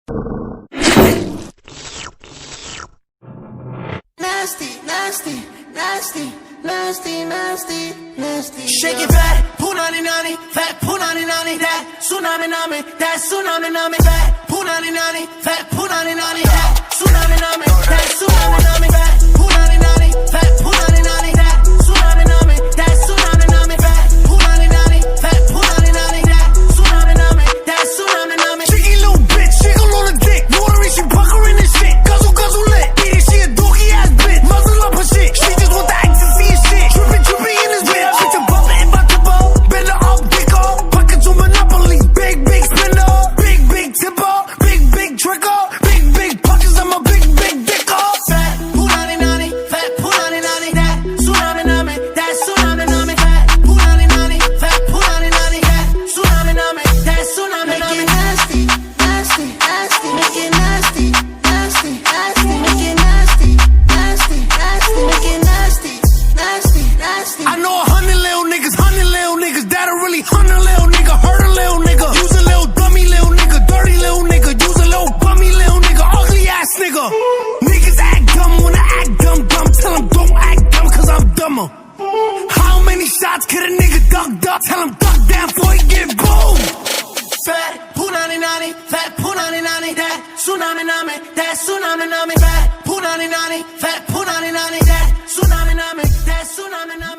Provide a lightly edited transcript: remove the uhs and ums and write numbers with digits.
Nasty, nasty, nasty, nasty, nasty, nasty. Shake it fat, punani nani, fat punani nani, that tsunami nami, that tsunami nami, fat punani nani, fat punani nani, that tsunami nami, that tsunami nami, fat punani nani, fat punani nani, that tsunami nami, that tsunami nami, fat punani nani, fat punani nani, that tsunami nami, that tsunami nami. Cheeky little bitch, jiggle on the dick, watery, she puckering and shit, guzzle guzzle lit, eating she a dookie ass bitch, muzzle up her shit, she just want the ecstasy and shit, trippy trippy in this bitch, bitch a bumper and bucket ball, bend her up, dick off, pocket to Monopoly, big big spender, big big tipper, big big tricker, big big pockets on my big big dick off. Fat punani nani, fat punani nani, that tsunami nami, that tsunami nami, fat punani nani, fat punani nani, that tsunami nami, that tsunami nami. Nasty, nasty, nasty, make it nasty, nasty, nasty, make it nasty, nasty, nasty, make it nasty, nasty, nasty. I know 100 little niggas that'll really hunt a little nigga, hurt a little nigga, use a little dummy little nigga, dirty little nigga, use a little bummy little nigga, ugly ass nigga. Niggas act dumb, wanna act dumb, tell them don't act dumb cause I'm dumber. How many shots could a nigga duck, tell him duck down before he get boom. Fat punani nani, fat punani nani, that tsunami nami, that tsunami nami, fat punani nani, fat punani nani, that tsunami nami, that tsunami nami.